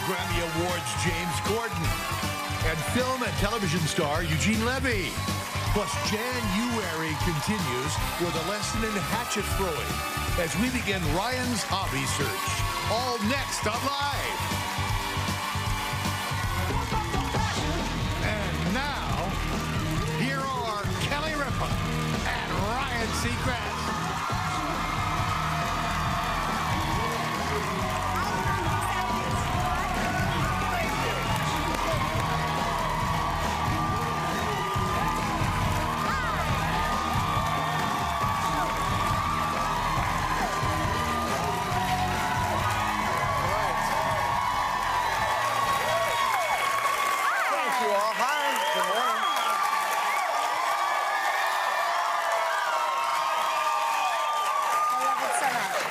Grammy Awards James Corden and film and television star Eugene Levy. Plus, January continues with a lesson in hatchet throwing as we begin Ryan's hobby search. All next on Live. And now, here are Kelly Ripa and Ryan Seacrest.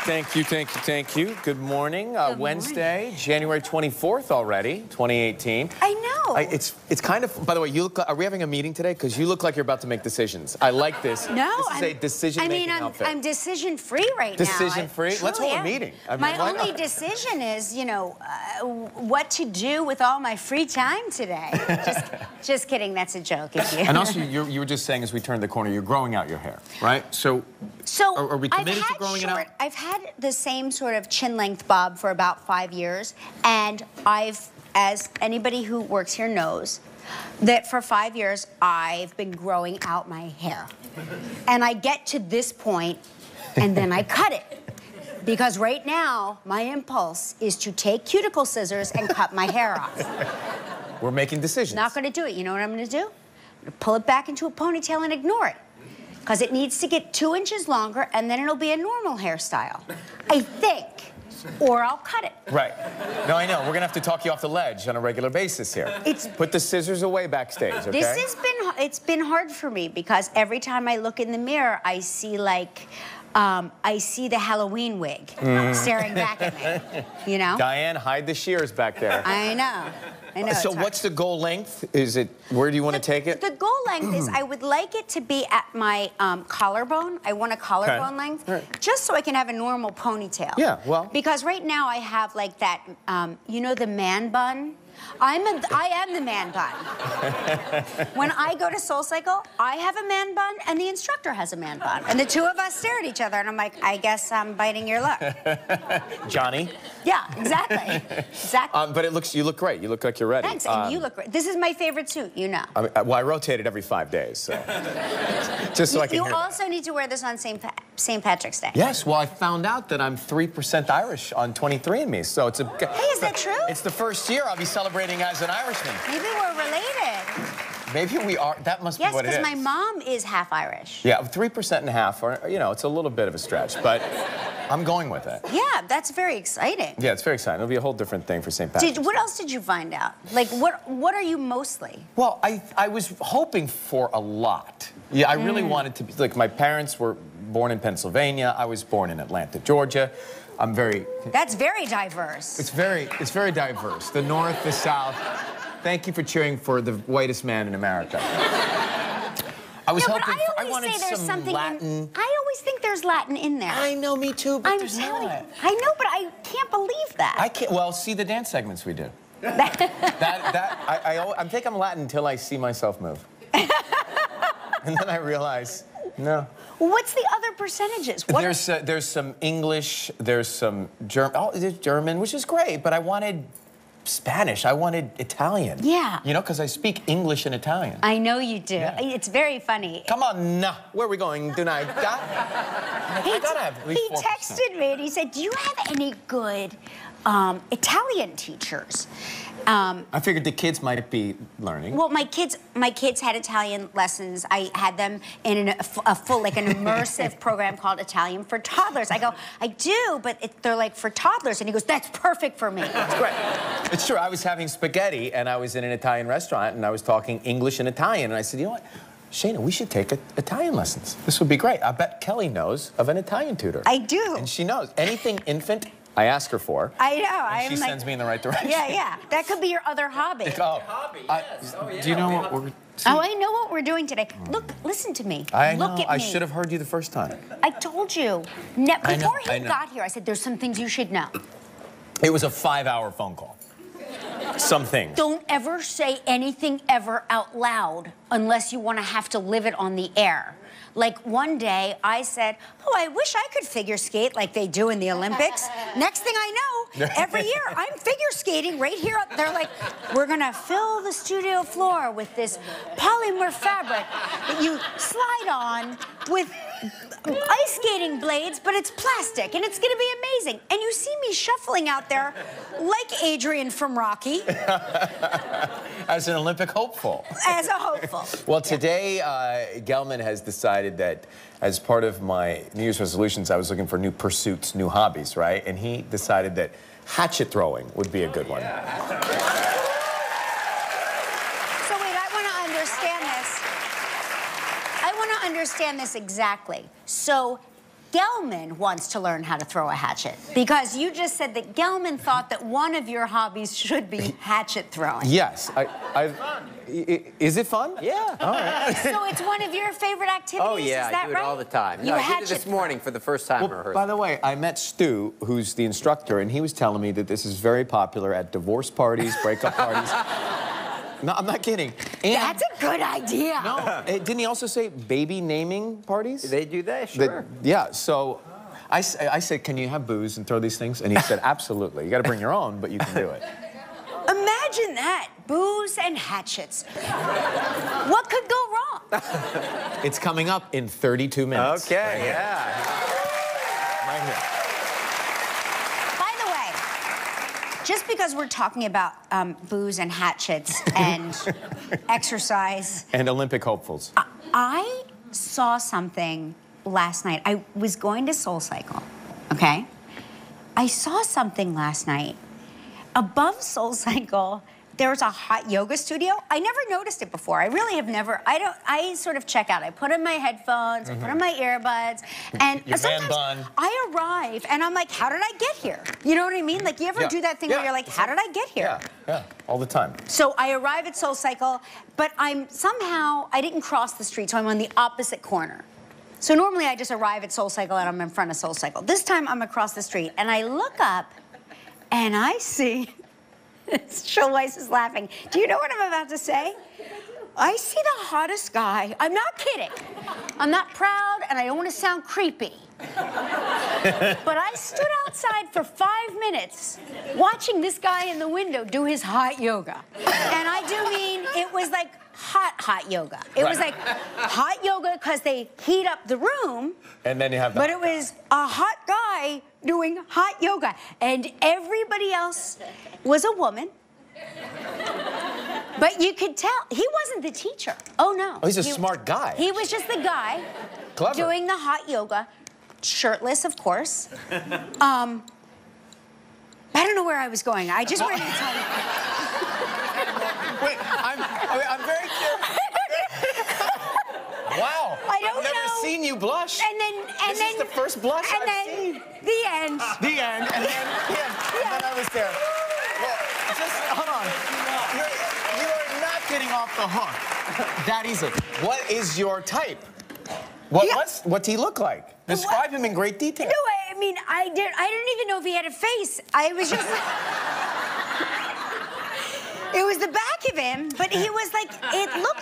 Thank you, thank you, thank you. Good morning. Wednesday, January 24th already, 2018. I know. It's kind of, by the way, you look, are we having a meeting today? Because you look like you're about to make decisions. I like this. No, this is a decision-making outfit. I'm decision-free right now. Decision-free? Let's hold a meeting. I mean, my only decision is, you know, what to do with all my free time today. Just kidding. That's a joke. And also, you were just saying as we turned the corner, you're growing out your hair, right? So are we committed to growing it out? I've had the same sort of chin-length bob for about 5 years, and as anybody who works here knows, that for 5 years I've been growing out my hair. And I get to this point, and then I cut it. Because right now, my impulse is to take cuticle scissors and cut my hair off. We're making decisions. Not gonna do it. You know what I'm gonna do? I'm gonna pull it back into a ponytail and ignore it. Because it needs to get 2 inches longer, and then it'll be a normal hairstyle. I think. Or I'll cut it. Right. No, I know. We're going to have to talk you off the ledge on a regular basis here. Put the scissors away backstage, okay? It's been hard for me, because every time I look in the mirror, I see, like, I see the Halloween wig staring back at me, you know? Diane, hide the shears back there. I know. So what's the goal length? Is it, where do you want to take it? The goal length is I would like it to be at my collarbone. I want a collarbone length, just so I can have a normal ponytail. Yeah, well. Because right now I have like that, you know, the man bun? I am the man bun. When I go to SoulCycle, I have a man bun and the instructor has a man bun. And the two of us stare at each other and I'm like, I guess I'm biting your luck. Johnny? Yeah, exactly. Exactly. But you look great. You look like you're ready. Thanks, and you look great. This is my favorite suit, you know. Well, I rotate it every 5 days, so. Just so I can hear You also need to wear this on St. Patrick's Day. Yes, well, I found out that I'm 3% Irish on 23andMe, so it's a... Hey, is that true? It's the first year I'll be celebrating as an Irishman. Maybe we're related. Maybe we are. That must be what it is. Yes, because my mom is half Irish. Yeah, 3% and a half, or, you know, it's a little bit of a stretch, but I'm going with it. Yeah, that's very exciting. Yeah, it's very exciting. It'll be a whole different thing for St. Patrick's. What else did you find out? Like, what are you mostly? Well, I was hoping for a lot. Yeah, I really wanted to be, like, my parents were born in Pennsylvania. I was born in Atlanta, Georgia. That's very diverse. It's very diverse. The North, the South. Thank you for cheering for the whitest man in America. I wanted some Latin. I always think there's Latin in there. I know, me too, but there's not. I know, but I can't believe that. I can't, well, see the dance segments we do. I think I'm Latin until I see myself move. And then I realize, no. What's the other percentages? There's some English, there's some German. Oh, there's German, which is great, but I wanted Spanish. I wanted Italian. Yeah. You know, because I speak English and Italian. I know you do. Yeah. It's very funny. Come on, where are we going tonight? He texted me and he said, do you have any good Italian teachers? I figured the kids might be learning. Well, my kids had Italian lessons. I had them in a full, like an immersive program called Italian for Toddlers. I go, I do, but they're like for toddlers. And he goes, that's perfect for me. That's great. It's true. I was having spaghetti, and I was in an Italian restaurant, and I was talking English and Italian. And I said, you know what? Shayna, we should take Italian lessons. This would be great. I bet Kelly knows of an Italian tutor. I do. And she knows. Anything infant, I ask her for. I know. And she sends me in the right direction. Yeah, yeah. That could be your other hobby. Do you know what we're... Oh, I know what we're doing today. Look, listen to me. I know. Look at me. I should have heard you the first time. I told you. Before he got here, I said, there's some things you should know. It was a 5-hour phone call. some things. Don't ever say anything ever out loud unless you want to have to live it on the air. Like one day I said, oh, I wish I could figure skate like they do in the Olympics. Next thing I know, every year I'm figure skating right here. They're like, we're gonna fill the studio floor with this polymer fabric that you slide on with ice skating blades, but it's plastic and it's gonna be amazing. And you see me shuffling out there like Adrian from Rocky. As an Olympic hopeful. As a hopeful. Well, today, Gelman has decided that as part of my New Year's resolutions, I was looking for new pursuits, new hobbies, right? And he decided that hatchet throwing would be a good one. So wait, I want to understand this. I want to understand this exactly. So Gelman wants to learn how to throw a hatchet because you just said that Gelman thought that one of your hobbies should be hatchet throwing. Yes. Is it fun? Yeah. All right. So it's one of your favorite activities, Oh, yeah, is that I do it right? all the time. You No, I did it hatchet this morning for the first time in Well, rehearsal. by the way, I met Stu, who's the instructor, and he was telling me that this is very popular at divorce parties, breakup parties. No, I'm not kidding. And That's a good idea. no, didn't he also say baby naming parties? They do that? Sure. Yeah, so I said, can you have booze and throw these things? And he said, absolutely. You got to bring your own, but you can do it. Imagine that, booze and hatchets. What could go wrong? It's coming up in 32 minutes. Okay, Right here. yeah. Right here. By the way, just because we're talking about booze and hatchets and exercise, And Olympic hopefuls. I saw something last night. I was going to SoulCycle, okay? I saw something last night. Above SoulCycle, there's a hot yoga studio. I never noticed it before. I really have never. I sort of check out. I put in my headphones, I put in my earbuds, and Your man sometimes bun. I arrive and I'm like, how did I get here? You know what I mean? Like, you ever Yeah. do that thing where you're like, how did I get here? Yeah, all the time. So I arrive at SoulCycle, but I didn't cross the street, so I'm on the opposite corner. So normally I just arrive at SoulCycle and I'm in front of SoulCycle. This time I'm across the street and I look up and I see, Schulweiss is laughing. Do you know what I'm about to say? I see the hottest guy. I'm not kidding. I'm not proud and I don't want to sound creepy. But I stood outside for 5 minutes watching this guy in the window do his hot yoga. And I do mean it was like hot yoga. It was like hot yoga because they heat up the room. And then you have But it was a hot guy doing hot yoga. And everybody else was a woman. But you could tell, he wasn't the teacher. Oh, no. Oh, he's a smart guy. He was just the guy Clever. doing the hot yoga, shirtless, of course. I don't know where I was going. I just wanted to tell you. Wait, I'm very curious. Wow. I don't I've never know. seen you blush. And then, This is the first blush and I've then seen. the end. The end, and then the end. And then I was there. Well, just, hold on. You are not getting off the hook that easily. What is your type? What do he look like? Describe him in great detail. No, I mean, I didn't even know if he had a face. I was just... It was the back of him, but he was like, he looked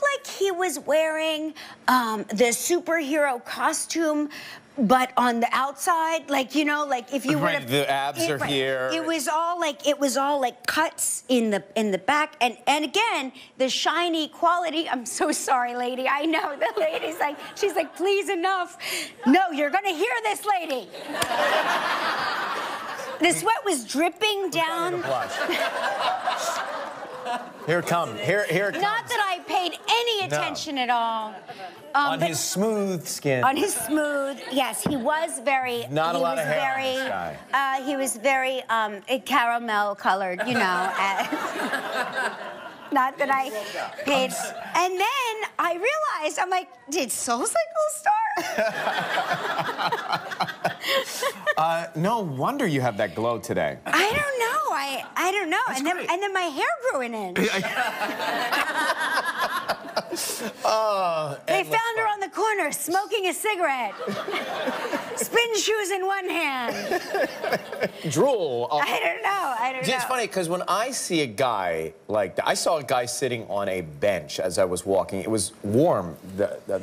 like he was wearing the superhero costume, but on the outside, like, you know, like if you were to, the abs are here. It was all like cuts in the back, and again, the shiny quality. I'm so sorry, lady. I know the lady's like, she's like, please, enough. No, you're gonna hear this, lady. The sweat was dripping down. Here it comes. Here it comes. Not that I paid any attention at all. On but his smooth skin. on his smooth, yes, he was very. Not a lot of hair on very, this guy. He was very caramel colored, you know. Not that I paid. And then I realized, I'm like, did SoulCycle start? No wonder you have that glow today. I don't know. I don't know. And then my hair grew in. They found her on the corner smoking a cigarette. Spin shoes in one hand. Drool. I don't know. It's funny because when I see a guy like that, I saw a guy sitting on a bench as I was walking. It was warm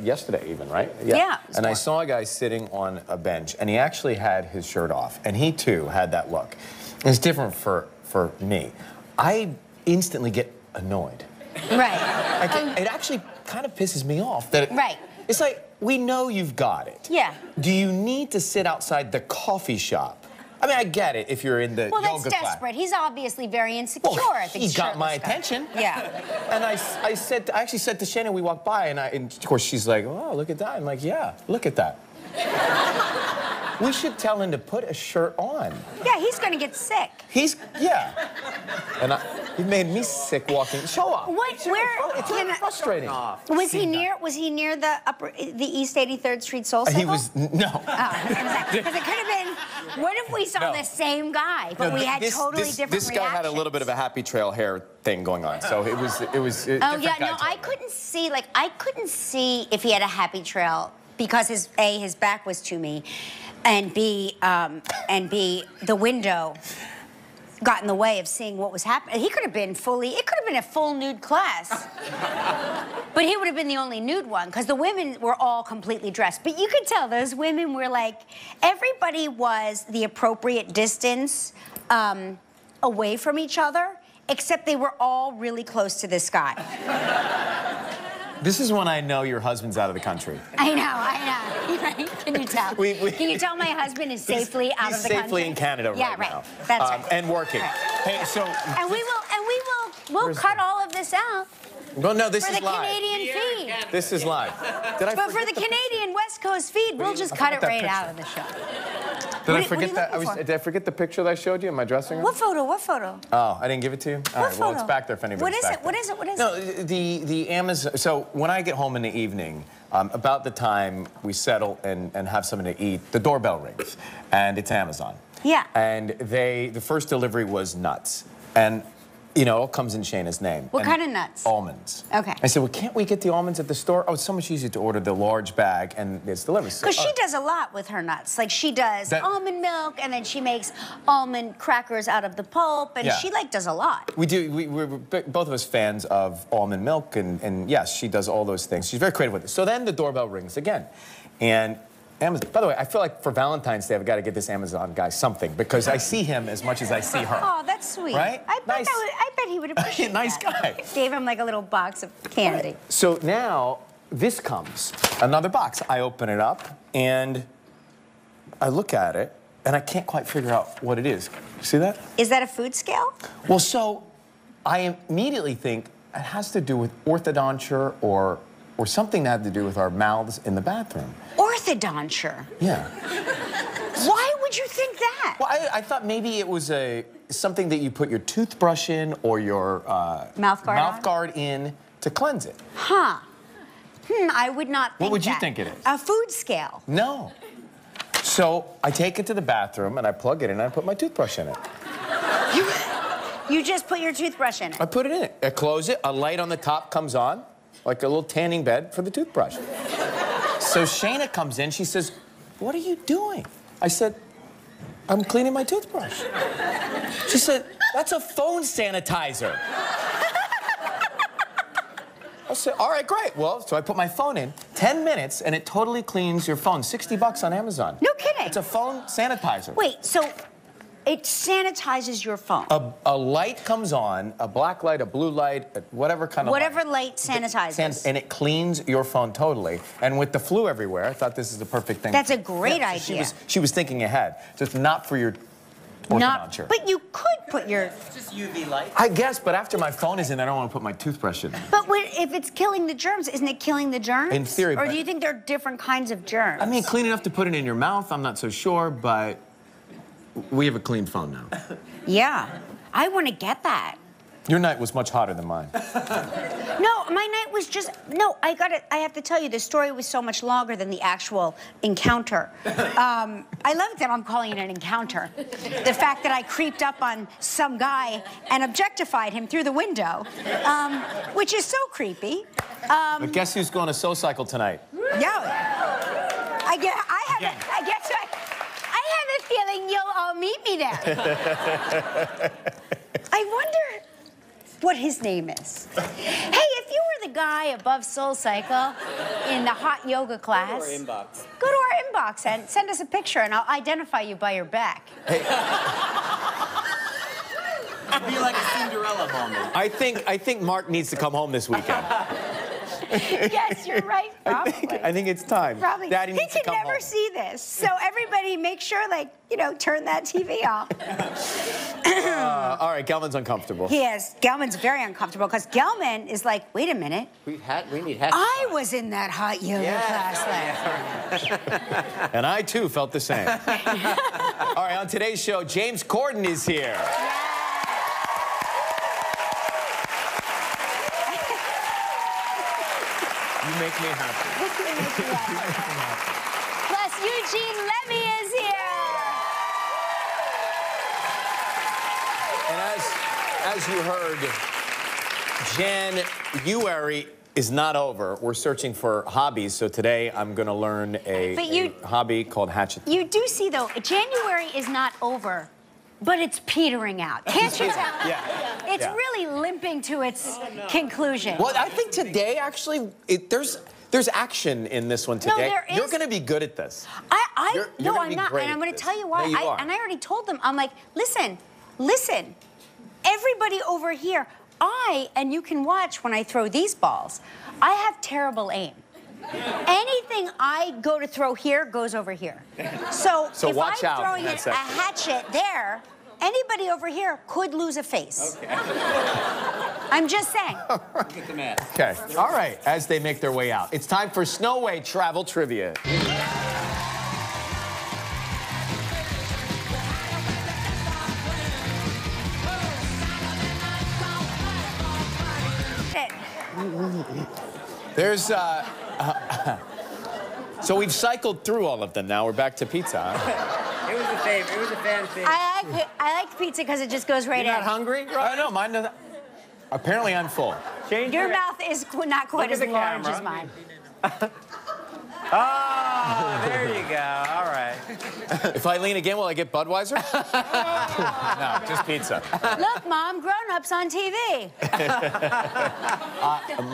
yesterday even, right? Yeah. And I saw a guy sitting on a bench, and he actually had his shirt off, and he too had that look. It's different for me. I instantly get annoyed. Right. It actually kind of pisses me off that Right. It's like, we know you've got it. Yeah. Do you need to sit outside the coffee shop? I mean, I get it if you're in the yoga class. Well, that's desperate. He's obviously very insecure. Well, if he it's got my shirtless attention. guy. Yeah. And I actually said to Shannon, we walked by, and of course she's like, oh, look at that. I'm like, yeah, look at that. We should tell him to put a shirt on. Yeah, he's going to get sick. Yeah. And he made me sick walking. Show off. It's frustrating. Was he near the East 83rd Street Soul Cycle? He was, no. Because it could have been, what if we saw the same guy, but we had totally different This guy had a little bit of a happy trail hair thing going on, so it was oh, yeah, no, I couldn't see if he had a happy trail because his back was to me, and B, the window got in the way of seeing what was happening. He could have been it could have been a full nude class. But he would have been the only nude one, because the women were all completely dressed. But you could tell those women were like, everybody was the appropriate distance away from each other, except they were all really close to this guy. This is when I know your husband's out of the country. I know. Right? Can you tell? Can you tell my husband is safely out of the country? He's safely in Canada right now. now. Yeah, right. That's right. And working. Right. Hey, so... And we'll cut all of this out. Well, no, this is live. For the Canadian feed. This is live. But for the Canadian West Coast feed, we'll just cut it right out of the show. Did I forget that? Did I forget the picture that I showed you in my dressing room? What photo? What photo? Oh, I didn't give it to you? All right, well, it's back there if anybody's back there. What is it? What is it? No, the Amazon... So when I get home in the evening, about the time we settle and have something to eat, the doorbell rings, and it's Amazon. Yeah. And the first delivery was nuts. And... You know, it all comes in Shayna's name. What kind of nuts? Almonds. Okay. I said, well, can't we get the almonds at the store? Oh, it's so much easier to order the large bag and it's delivered. Because she does a lot with her nuts. Like, she does almond milk, and then she makes almond crackers out of the pulp, and she, does a lot. We do. We're both of us fans of almond milk, and yes, she does all those things. She's very creative with it. So then the doorbell rings again. And Amazon. By the way, I feel like for Valentine's Day, I've got to get this Amazon guy something, because I see him as much as I see her. Oh, that's sweet. Right? I bet he would appreciate nice that. guy. Gave him like a little box of candy. Right. So now this comes, another box. I open it up and I look at it and I can't quite figure out what it is. See that? Is that a food scale? Well, so I immediately think it has to do with orthodonture or something that had to do with our mouths in the bathroom. Orthodonture? Yeah. Why would you think that? Well, I thought maybe it was something that you put your toothbrush in or your mouth guard in to cleanse it. Huh. I would not think What would you that. think it is? A food scale. No. So I take it to the bathroom and I plug it in and I put my toothbrush in it. You just put your toothbrush in it? I put it in it. I close it. A light on the top comes on, like a little tanning bed for the toothbrush. So Shayna comes in. She says, "What are you doing?" I said, "I'm cleaning my toothbrush." She said, "That's a phone sanitizer." I said, "All right, great." Well, so I put my phone in, 10 minutes, and it totally cleans your phone. $60 on Amazon. No kidding. It's a phone sanitizer. Wait, so it sanitizes your phone? A light comes on, a black light, a blue light, whatever kind of Whatever light sanitizes. And it cleans your phone totally. And with the flu everywhere, I thought this is the perfect thing. That's a great idea. She was thinking ahead. Just not for your orthodonture. But you could put your... It's just UV light. I guess, but after my phone is in, I don't want to put my toothbrush in. But if it's killing the germs, isn't it killing the germs? In theory. Or do you think there are different kinds of germs? I mean, clean enough to put it in your mouth, I'm not so sure, but we have a clean phone now. Yeah. I want to get that. Your night was much hotter than mine. No, my night was just... No, I have to tell you, the story was so much longer than the actual encounter. I love that I'm calling it an encounter. The fact that I creeped up on some guy and objectified him through the window, which is so creepy. But guess who's going to Soul Cycle tonight? I have a feeling you'll all meet me there. I wonder what his name is. Hey, if you were the guy above Soul Cycle in the hot yoga class, go to our inbox and send us a picture, and I'll identify you by your back. Hey. It'd be like a Cinderella moment. I think Mark needs to come home this weekend. Yes, you're right, probably. I think it's time. Probably. Daddy He needs to can come never home. see this, so everybody make sure, like, you know, turn that TV off. All right, Gelman's uncomfortable. He is. Gelman's very uncomfortable because Gelman is like, wait a minute. We need hats. I was in that hot yoga class last night. And I, too, felt the same. All right, on today's show, James Corden is here. You make me happy. Plus, Eugene Levy is here. And as you heard, January is not over. We're searching for hobbies, so today I'm going to learn a hobby called hatchet. You do see, though, January is not over, but it's petering out. Can't you tell? Yeah. It's really limping to its conclusion. Well, I think today, actually, there's action in this one today. No, there is. You're going to be good at this. No, gonna I'm be not, great and I'm going at to tell you why. this. No, you are. And I already told them, I'm like, listen, everybody over here, and you can watch when I throw these balls, I have terrible aim. Anything I go to throw here goes over here. So if watch I'm out throwing in that a section. hatchet there, anybody over here could lose a face. Okay. I'm just saying. Get the mat. Okay. All right. As they make their way out, it's time for Snowway Travel Trivia. There's so we've cycled through all of them. Now we're back to pizza. Huh? It was a favorite. It was a fan favorite. I like pizza because it just goes right You're in. not hungry? No, mine doesn't. Apparently, I'm full. Your mouth is not quite as large as mine. Oh, there you go. All right. If I lean again, will I get Budweiser? No, just pizza. Look, Mom, grown-ups on TV.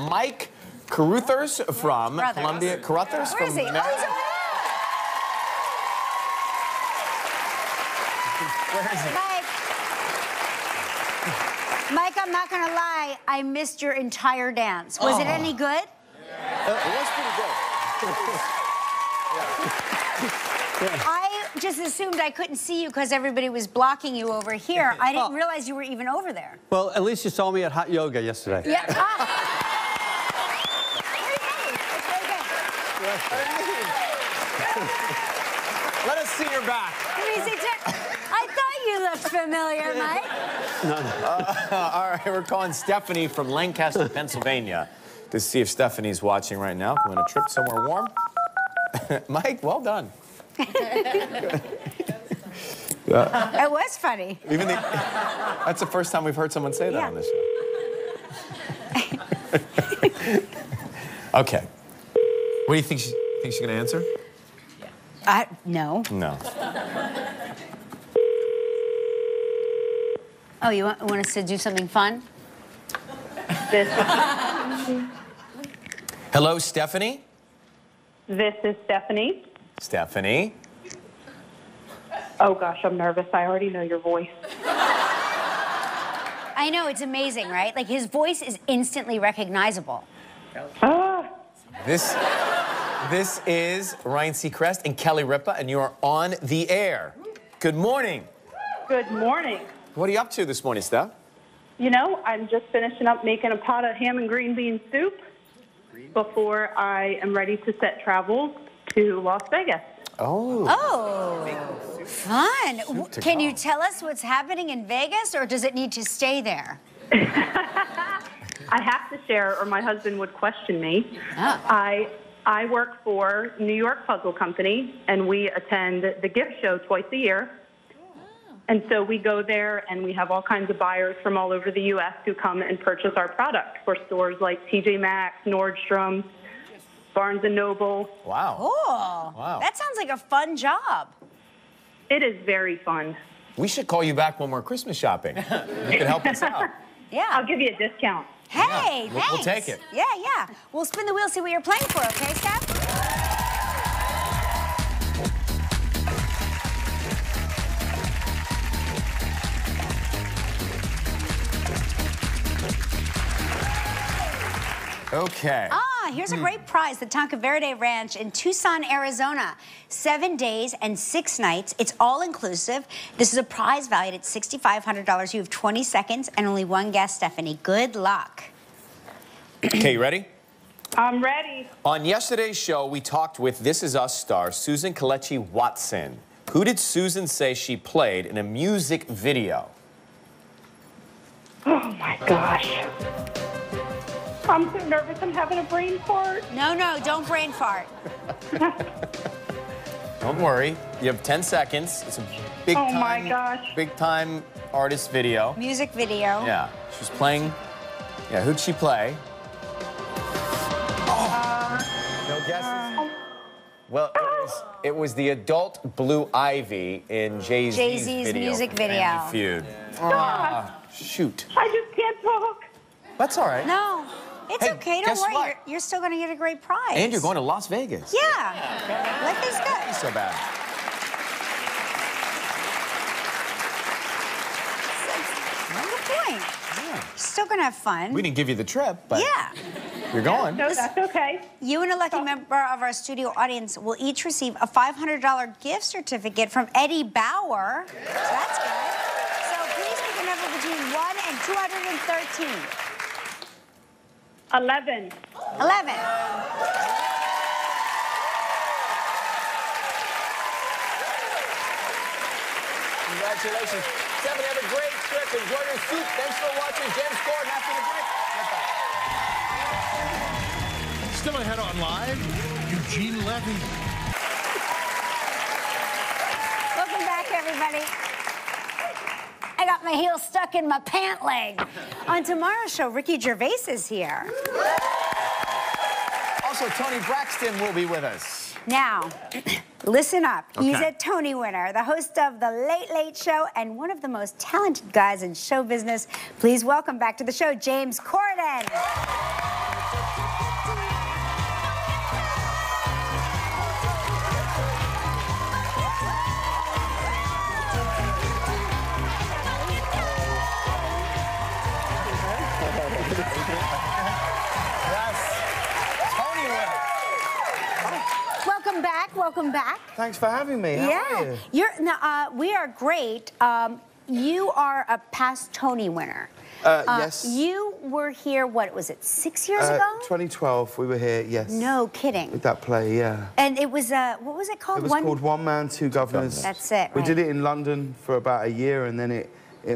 Mike Caruthers from Columbia. Caruthers Where from is he? Maryland. Oh, he's over Where is he? there. Mike, I'm not gonna lie, I missed your entire dance. Was it any good? It was pretty good. I just assumed I couldn't see you because everybody was blocking you over here. I didn't realize you were even over there. Well, at least you saw me at hot yoga yesterday. Yeah. Let us see your back. I thought you looked familiar, Mike. All right, we're calling Stephanie from Lancaster, Pennsylvania, to see if Stephanie's watching right now. I'm on a trip somewhere warm. Mike, well done. It was funny. That's the first time we've heard someone say that on this show. Okay. What do you think? Think she's gonna answer? No. No. Oh, you want us to do something fun? Hello, Stephanie? This is Stephanie. Stephanie? Oh gosh, I'm nervous. I already know your voice. I know, it's amazing, right? Like, his voice is instantly recognizable. This is Ryan Seacrest and Kelly Ripa, and you are on the air. Good morning. Good morning. What are you up to this morning, Steph? You know, I'm just finishing up making a pot of ham and green bean soup before I am ready to set travel to Las Vegas. Oh. Oh, fun. Can you tell us what's happening in Vegas, or does it need to stay there? I have to share, or my husband would question me. Oh. I work for New York Puzzle Company, and we attend the gift show twice a year. And so we go there, and we have all kinds of buyers from all over the U.S. who come and purchase our product for stores like TJ Maxx, Nordstrom, Barnes & Noble. Wow. Oh, Wow. that sounds like a fun job. It is very fun. We should call you back when we're Christmas shopping. You can help us out. Yeah. I'll give you a discount. Hey, Yeah, thanks. we'll take it. Yeah, yeah. We'll spin the wheel, see what you're playing for, okay, Steph? Okay. Here's a great prize, the Tonka Verde Ranch in Tucson, Arizona. 7 days and 6 nights. It's all inclusive. This is a prize valued at $6,500. You have 20 seconds and only one guess, Stephanie. Good luck. Okay, you ready? I'm ready. On yesterday's show, we talked with This Is Us star Susan Kelechi Watson. Who did Susan say she played in a music video? Oh, my gosh. I'm so nervous. I'm having a brain fart. No, no, don't brain fart. Don't worry. You have 10 seconds. It's a big Oh, time, my gosh. big time artist video. Music video. Yeah, she's playing. Yeah, who'd she play? No guesses? Well, it was the adult Blue Ivy in Jay-Z's video. music for video. Family Feud. Shoot. I just can't talk. That's all right. No, it's Hey, okay. Don't guess worry. what? You're still going to get a great prize. And you're going to Las Vegas. Yeah. Life is Not good. so bad. One good point. Yeah. Still going to have fun. We didn't give you the trip, but Yeah. you're going. No, that's okay. You and a lucky member of our studio audience will each receive a $500 gift certificate from Eddie Bauer. So that's good. So please pick a number between 1 and 213. 11. 11. Congratulations. Stephanie, have a great trip. Enjoy your soup. Thanks for watching James Corden after the break. Get back. Still ahead on live, Eugene Levy. Welcome back, everybody. I got my heel stuck in my pant leg. On tomorrow's show, Ricky Gervais is here. Also, Tony Braxton will be with us. Now, listen up. He's Okay. a Tony winner, the host of The Late Late Show, and one of the most talented guys in show business. Please welcome back to the show, James Corden. Tony winner. Welcome back. Welcome back. Thanks for having me. How are you? We are great. You are a past Tony winner. Yes. You were here, what was it, 6 years ago? 2012, we were here, yes. No kidding. With that play, yeah. And it was, what was it called? It was called One Man, Two Governors. That's it, We right. did it in London for about a year, and then it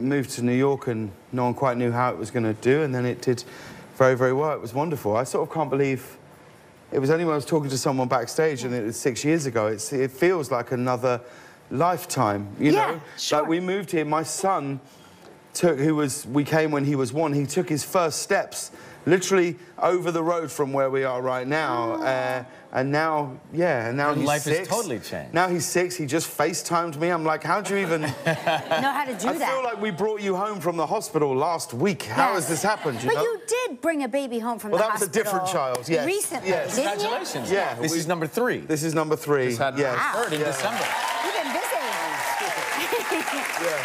moved to New York, and no one quite knew how it was going to do, and then it did very, very well. It was wonderful. I sort of can't believe... It was only when I was talking to someone backstage, and it was 6 years ago. It feels like another lifetime, you Yeah, know? sure. Like, we moved here, my son... we came when he was 1. He took his first steps literally over the road from where we are right now. And now, yeah, and now Your he's life has 6. totally changed. Now he's 6. He just FaceTimed me. I'm like, how'd you even... Know how to do I that. feel like we brought you home from the hospital last week. How has this happened, But know? you did bring a baby home from Well, the that was a hospital. different child, yes. Recently, Yes. didn't Congratulations. Yeah, This we- is number 3. This is number 3. Just had yes. my third in Yeah. December. you? You've been busy.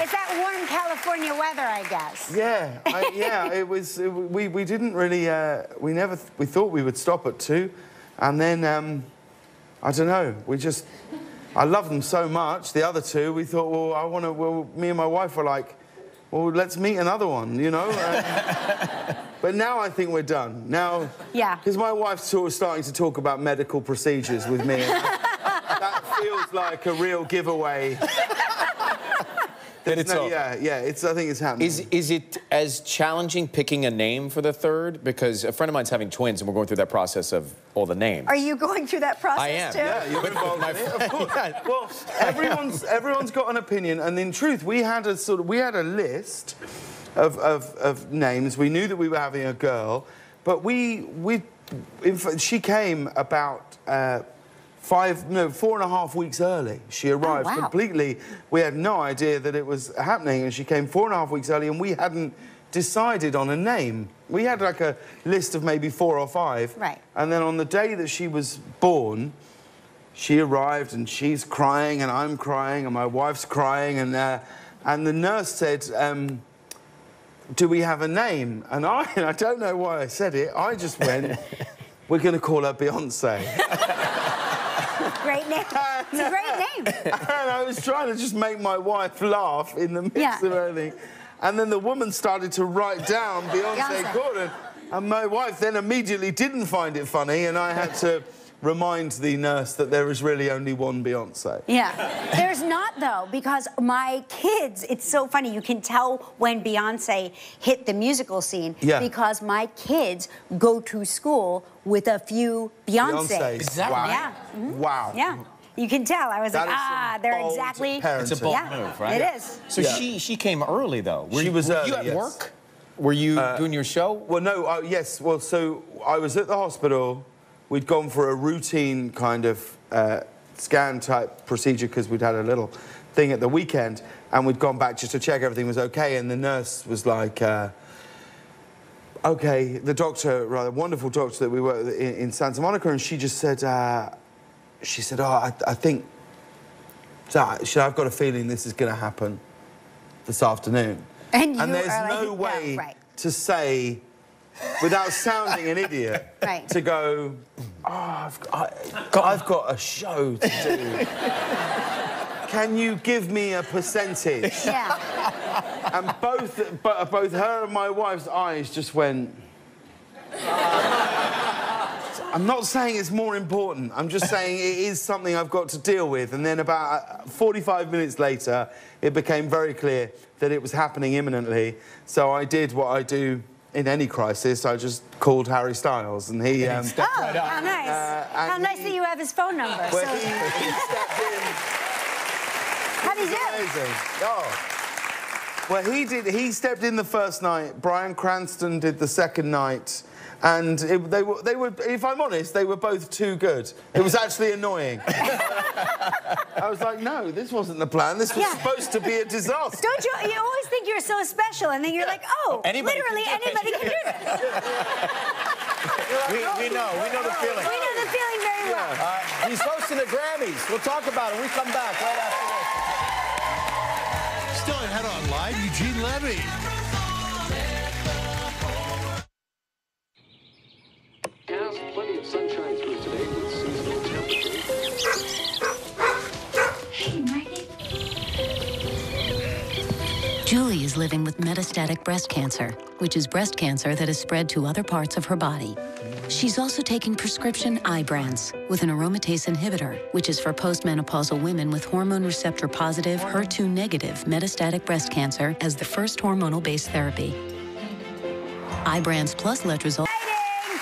It's that warm California weather, I guess. Yeah, it was. We didn't really. We thought we would stop at 2, and then I don't know. I love them so much. The other 2, we thought, well, me and my wife were like, well, let's meet another one, you know. But now I think we're done. Now, Yeah. because my wife's sort of starting to talk about medical procedures with me. And that feels like a real giveaway. that it's over. Yeah, I think it's happening. Is it as challenging picking a name for the third? Because a friend of mine's having twins, and we're going through that process of all the names. Are you going through that process I am. too? Yeah, you're involved in it, of course. Yeah. Well, everyone's got an opinion, and in truth, we had a list of names. We knew that we were having a girl, but she came about 4.5 weeks early. She arrived completely. We had no idea that it was happening, and she came 4.5 weeks early, and we hadn't decided on a name. We had like a list of maybe 4 or 5. Right. And then on the day that she was born, she arrived, and she's crying, and I'm crying, and my wife's crying, and the nurse said, do we have a name? And I don't know why I said it. I just went, we're going to call her Beyonce. Great name. It's a great name. And I was trying to just make my wife laugh in the midst of everything. And then the woman started to write down Beyonce Corden. And my wife then immediately didn't find it funny, and I had to remind the nurse that there is really only one Beyonce. Yeah. There's not, though, because my kids, it's so funny. You can tell when Beyonce hit the musical scene because my kids go to school with a few Beyonces. Is that right? Yeah. Wow. Yeah. You can tell. I was like, they're exactly... It's a bold move, right? It is. So she came early, though. She was early, you at work? Were you doing your show? Well, no, yes. Well, so I was at the hospital. We'd gone for a routine kind of scan-type procedure because we'd had a little thing at the weekend, and we'd gone back just to check everything was okay, and the nurse was like, okay, the doctor, rather wonderful doctor that we worked with in Santa Monica, and she just said, oh, I think, I've got a feeling this is going to happen this afternoon. And there's no way to say, without sounding an idiot, to go, I've got a show to do. Can you give me a percentage? Yeah. And both her and my wife's eyes just went... I'm not saying it's more important. I'm just saying it is something I've got to deal with. And then about 45 minutes later, it became very clear that it was happening imminently. So I did what I do in any crisis. I just called Harry Styles, and he stepped right up. How nice. How nice that you have his phone number. Well, he stepped in. How'd he do? Amazing. Oh. Well, he stepped in the first night. Bryan Cranston did the second night. And they were, if I'm honest, they were both too good. It was actually annoying. I was like, no, this wasn't the plan. This was supposed to be a disaster. Don't you? You always think you're so special, and then you're like, oh, literally anybody can do this. We know the feeling. We know the feeling very well. He's hosting the Grammys. We'll talk about it when we come back right after this. Still ahead on Live, Eugene Levy. Plenty of sunshine through today with seasonal temperatures. Hey, Marty. Julie is living with metastatic breast cancer, which is breast cancer that has spread to other parts of her body. She's also taking prescription Ibrance with an aromatase inhibitor, which is for postmenopausal women with hormone receptor positive, HER2 negative metastatic breast cancer as the first hormonal-based therapy. Ibrance plus letrozole.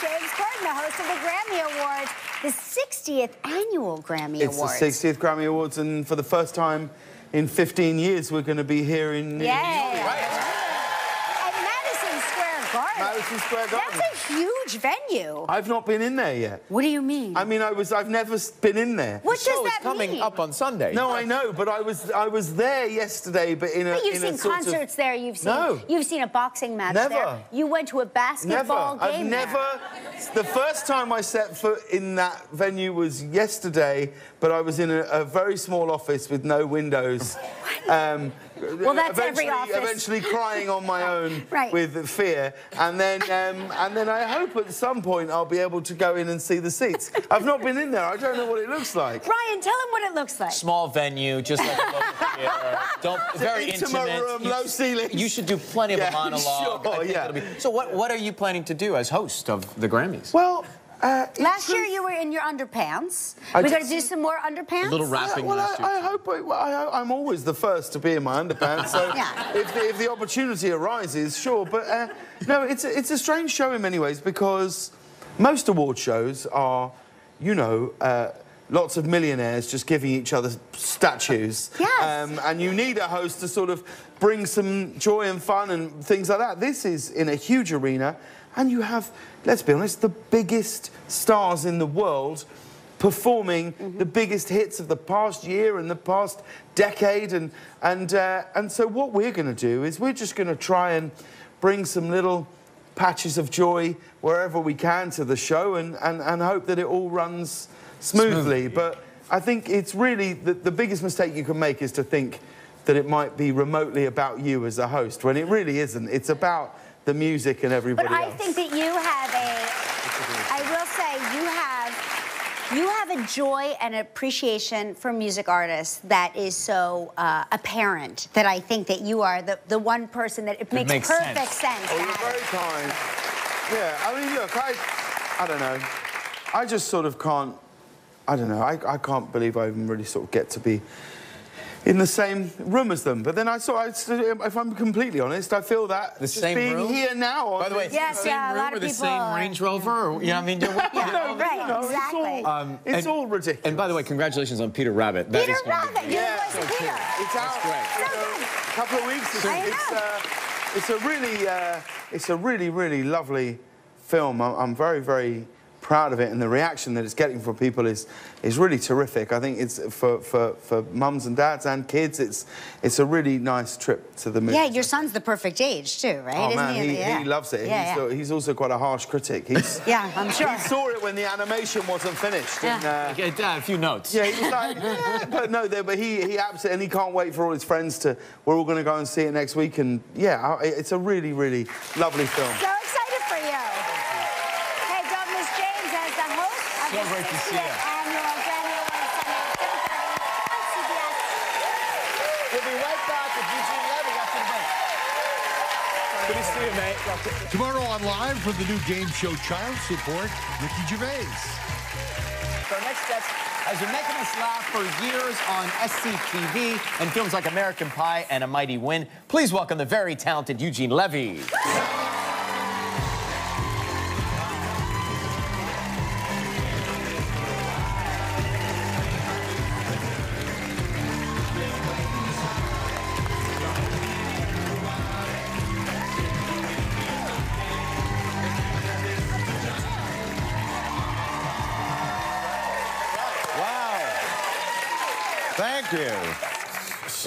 James Corden, the host of the Grammy Awards, the 60th annual Grammy Awards. It's the 60th Grammy Awards, and for the first time in 15 years, we're going to be here in New York. At Madison Square Garden. Madison Square Garden. That's a huge venue. I've not been in there yet. What do you mean? I mean, I've never been in there. What does that mean? The show is coming up on Sunday. No, I know, but I was there yesterday, but in a But you've seen concerts there. You've seen a boxing match there. You went to a basketball game there. The first time I set foot in that venue was yesterday, but I was in a very small office with no windows. Well, that's every office. Eventually crying on my own with fear, and then I hope at some point I'll be able to go in and see the seats. I've not been in there. I don't know what it looks like. Ryan, tell him what it looks like. Small venue, just like a local theater. Very intimate. Room, low ceilings. You should do plenty of a monologue. Sure, So what are you planning to do as host of the Grammys? Well, Last year you were in your underpants. I We got to did- do some more underpants? A little rapping Well, last year. I hope I'm always the first to be in my underpants. So Yeah. if the opportunity arises, sure. But no, it's a strange show in many ways because most award shows are, you know, lots of millionaires just giving each other statues. Yes. And you need a host to sort of bring some joy and fun and things like that. This is in a huge arena, and you have, let's be honest, the biggest stars in the world performing the biggest hits of the past year and the past decade. And so what we're going to do is we're just going to try and bring some little patches of joy wherever we can to the show and hope that it all runs smoothly. But I think it's really the biggest mistake you can make is to think that it might be remotely about you as a host, when it really isn't. It's about the music and everybody But I else. think that you have I will say, you have a joy and appreciation for music artists that is so apparent that I think that you are the one person that it makes perfect sense. Oh, you're very kind. Yeah, I mean, look, I don't know. I just sort of can't, I don't know, I can't believe I even really sort of get to be in the same room as them. But then if I'm completely honest, I feel that The just same being room? here now. By the way, Yes, same yeah, a room lot of or the people same are- Range Rover? Or, you know, I mean, No, right, you know, exactly. It's all ridiculous. And by the way, congratulations on Peter Rabbit. That Peter is going to be- Rabbit, you're Yeah. the voice of Peter. It's out. great. A couple of weeks. I It's a really lovely film. I'm very, very proud of it, and the reaction that it's getting from people is really terrific. I think it's for mums and dads and kids. It's a really nice trip to the movie. Yeah, your son's the perfect age too, right? Oh Isn't man, he? Yeah. he loves it. Yeah, He's also quite a harsh critic. He's, yeah, I'm sure. He saw it when the animation wasn't finished. Yeah. And, Okay, Dad, a few notes. yeah, he was like, but no, but he absolutely, and he can't wait for all his friends to. We're all going to go and see it next week, and yeah, it's a really lovely film. So excited for you. Hey, don't miss James as the host of So the great to see 60th you. annual Grammy Awards Sunday at 7:30 on CBS. We'll be right back with Eugene Levy after the break. Good to see you, mate. Tomorrow on Live from the new game show Child Support, Ricky Gervais. Our next guest has been making us laugh for years on SCTV and films like American Pie and A Mighty Wind. Please welcome the very talented Eugene Levy. Thank you.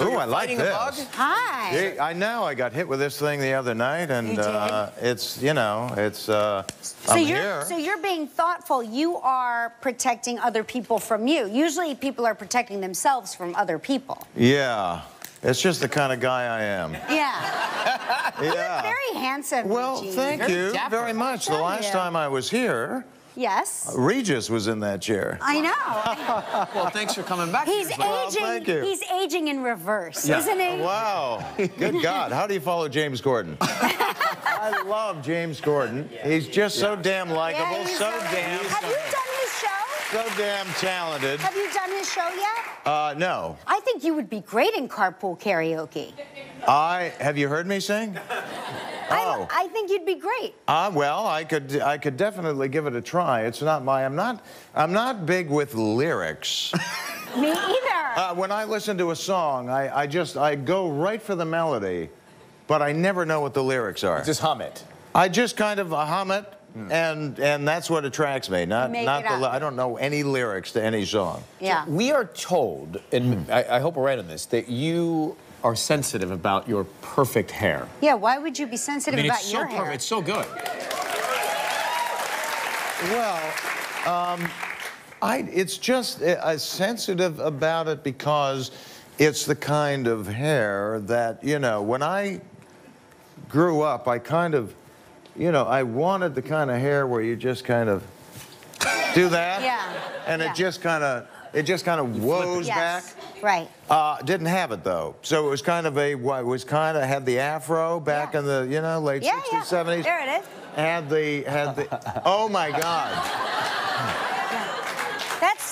Ooh, I like Fighting a bug? this. Hi. Yeah, I know. I got hit with this thing the other night, and You did? it's, you know, it's. So I'm you're here. so you're being thoughtful. You are protecting other people from you. Usually people are protecting themselves from other people. Yeah, it's just the kind of guy I am. Yeah. Yeah. Very handsome. Well, Eugene. thank Very you dapper. very much. The Thank last you. time I was here, Yes. Regis was in that chair. I know. Well, thanks for coming back. He's years later. aging. thank you. He's aging in reverse, Yeah. isn't he? Wow. Good God. How do you follow James Corden? I love James Corden. He's just so damn likable, Yeah, he's so so- damn, Have you done his show? so damn talented. Have you done his show yet? No. I think you would be great in carpool karaoke. Have you heard me sing? Oh. I think you'd be great. Well, I could definitely give it a try. It's not my. I'm not big with lyrics. Me either. When I listen to a song, I go right for the melody, but I never know what the lyrics are. Just hum it. I just kind of hum it, and that's what attracts me. Not Make not it the. up. I don't know any lyrics to any song. Yeah. We are told, and I hope we're right on this, that you are sensitive about your perfect hair. Yeah, why would you be sensitive about it's your so hair? perfect. It's so good. Well, it's just sensitive about it because it's the kind of hair that, you know, when I grew up, I kind of, you know, I wanted the kind of hair where you just kind of do that. Yeah. And Yeah. it just kind of woes back. Yes. Right. Didn't have it though, so it was kind of had the afro back Yeah. in the late Yeah, 60s, yeah. 70s. There it is. Had the oh my God.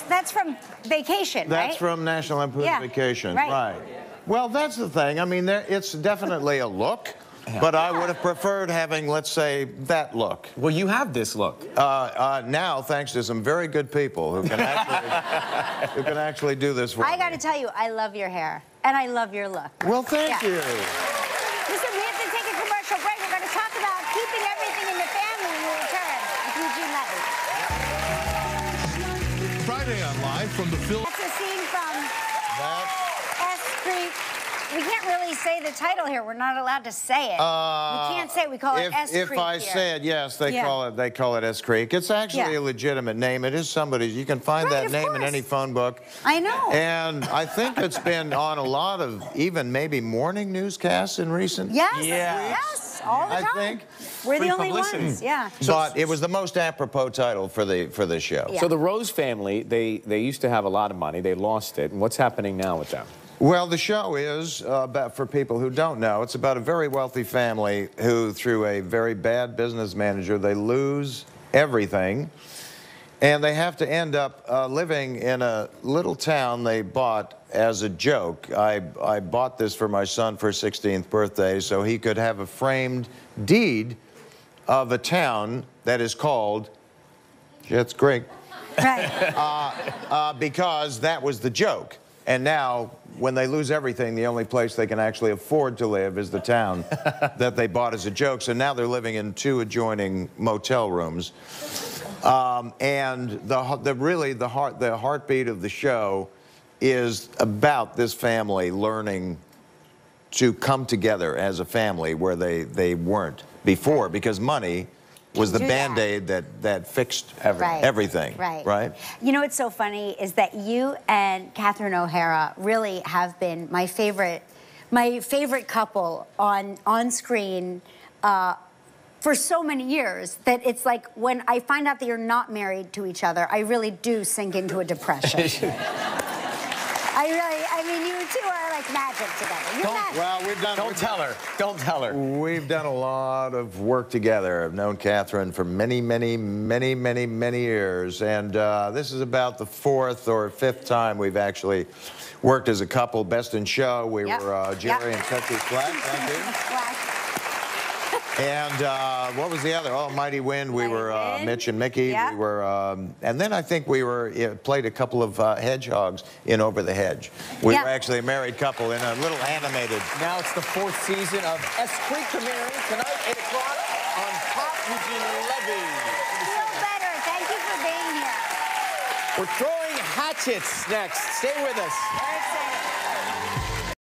That's from Vacation, right? That's from National Lampoon's Yeah, Vacation, right. Well, that's the thing. I mean, it's definitely a look, but I would have preferred having, let's say, that look. Well, you have this look. Now, thanks to some very good people who can actually, do this for me. I got to tell you, I love your hair, and I love your look. Well, thank you. Listen, we have to take a commercial break. We're going to talk about keeping everything in the family when we return with Eugene Levy. Friday on Live from the film. That's a scene from S Creek. We can't really say the title here. We're not allowed to say it. We can't say it. We call it S Creek. If I say it, yes, they call it S Creek. It's actually a legitimate name. It is somebody's. You can find that name in any phone book. I know. And I think it's been on a lot of even maybe morning newscasts in recent. Yes, all the time. I think. We're the only ones. Yeah. But it was the most apropos title for this show. So the Rose family, they used to have a lot of money. They lost it. And what's happening now with them? Well, the show is about, for people who don't know, it's about a very wealthy family who, through a very bad business manager, they lose everything, and they have to end up living in a little town they bought as a joke. I bought this for my son for his 16th birthday so he could have a framed deed of a town that is called Schitt's Creek. Right. Because that was the joke. And now, when they lose everything, the only place they can actually afford to live is the town that they bought as a joke. So now they're living in 2 adjoining motel rooms. And the heartbeat of the show is about this family learning to come together as a family where they weren't before, because money was the Band-Aid that fixed everything, right? You know what's so funny is that you and Catherine O'Hara really have been my favorite couple on screen for so many years that it's like when I find out that you're not married to each other, I really do sink into a depression. I mean, you two are like magic together. You're magic. Well, Don't tell her. Don't tell her. We've done a lot of work together. I've known Catherine for many, many, many, many, many years. And this is about the 4th or 5th time we've actually worked as a couple. Best in Show, we were Jerry and Tetsu's Black. Thank you. And what was the other? Oh, Mighty Wind. We were Mitch and Mickey. We were, and then I think we played a couple of hedgehogs in Over the Hedge. We were actually a married couple in a little animated. Now it's the 4th season of S Creek premiering tonight, 8 o'clock on Pop. Eugene Levy. Feel better. Thank you for being here. We're throwing hatchets next. Stay with us.